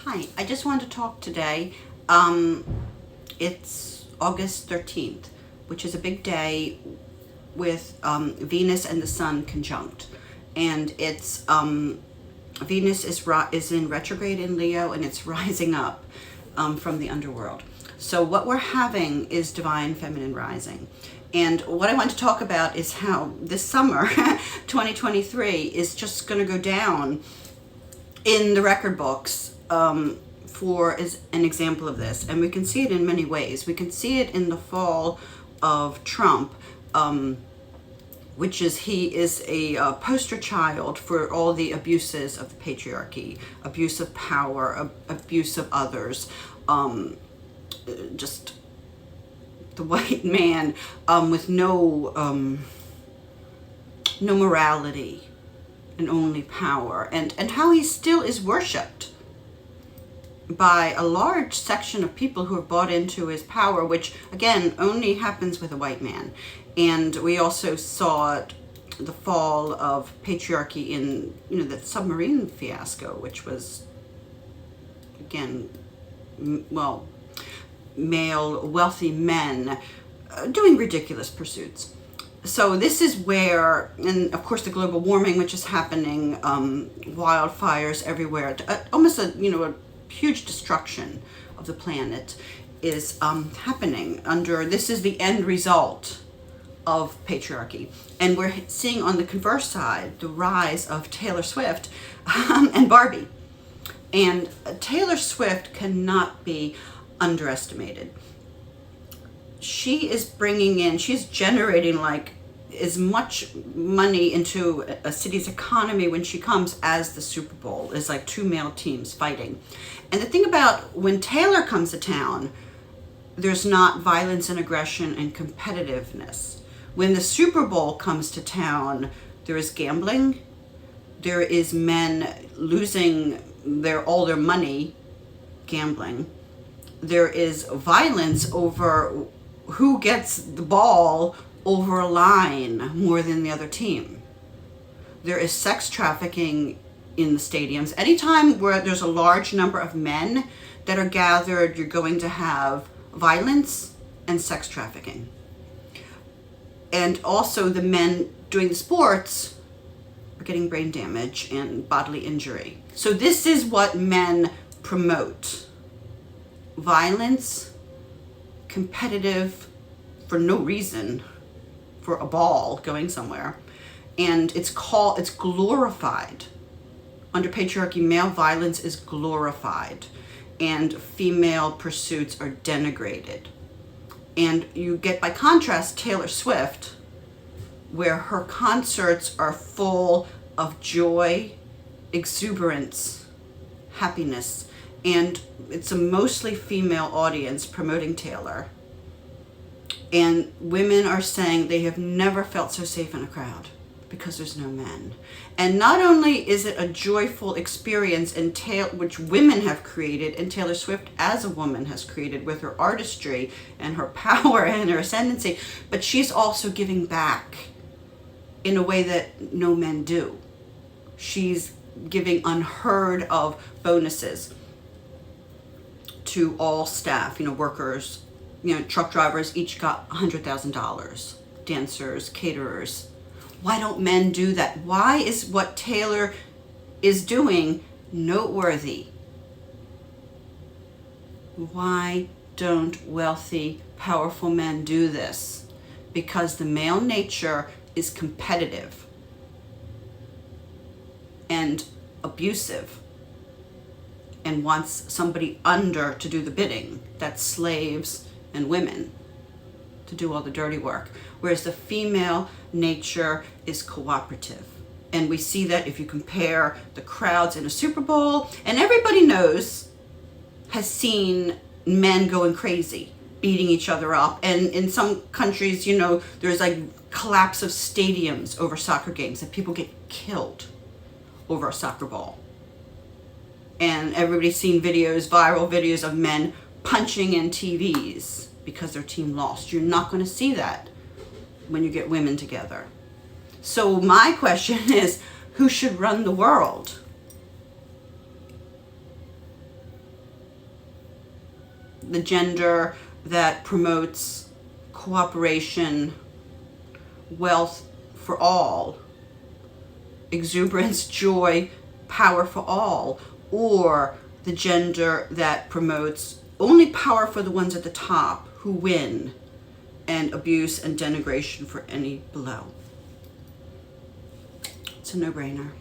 Hi, I just wanted to talk today. It's August 13th, which is a big day with Venus and the Sun conjunct. And it's Venus is in retrograde in Leo, and it's rising up from the underworld. So what we're having is divine feminine rising. And what I want to talk about is how this summer, 2023, is just going to go down in the record books for as an example of this. And we can see it in many ways. We can see it in the fall of Trump, which is he is a poster child for all the abuses of the patriarchy, abuse of power, abuse of others, just the white man with no morality and only power, and how he still is worshipped by a large section of people who have bought into his power, which again only happens with a white man. And we also saw the fall of patriarchy in that submarine fiasco, which was again male wealthy men doing ridiculous pursuits. So this is where, and of course the global warming, which is happening, wildfires everywhere, almost a huge destruction of the planet is happening under. This is the end result of patriarchy, and we're seeing on the converse side the rise of Taylor Swift and Barbie. And Taylor Swift cannot be underestimated. She's generating like as much money into a city's economy when she comes as the Super Bowl is like two male teams fighting. And the thing about when Taylor comes to town, there's not violence and aggression and competitiveness. When the Super Bowl comes to town, there is gambling, there is men losing all their money gambling, there is violence over who gets the ball over a line more than the other team. There is sex trafficking in the stadiums. Anytime where there's a large number of men that are gathered, you're going to have violence and sex trafficking. And also the men doing the sports are getting brain damage and bodily injury. So this is what men promote: violence, competitive for no reason, for a ball going somewhere. And it's glorified. Under patriarchy, male violence is glorified and female pursuits are denigrated. And you get, by contrast, Taylor Swift, where her concerts are full of joy, exuberance, happiness, and it's a mostly female audience promoting Taylor. And women are saying they have never felt so safe in a crowd because there's no men. And not only is it a joyful experience which women have created, and Taylor Swift as a woman has created with her artistry and her power and her ascendancy, but she's also giving back in a way that no men do. She's giving unheard of bonuses to all staff, workers, truck drivers each got $100,000, dancers, caterers. Why don't men do that? Why is what Taylor is doing noteworthy? Why don't wealthy, powerful men do this? Because the male nature is competitive and abusive and wants somebody under to do the bidding. That's slaves and women to do all the dirty work. Whereas the female nature is cooperative. And we see that if you compare the crowds in a Super Bowl, and everybody has seen men going crazy, beating each other up. And in some countries, there's like collapse of stadiums over soccer games, and people get killed over a soccer ball. And everybody's seen viral videos of men punching in TVs because their team lost. You're not going to see that when you get women together. So my question is, who should run the world? the gender that promotes cooperation, wealth for all, exuberance, joy, power for all, or the gender that promotes only power for the ones at the top who win, and abuse and denigration for any below. It's a no-brainer.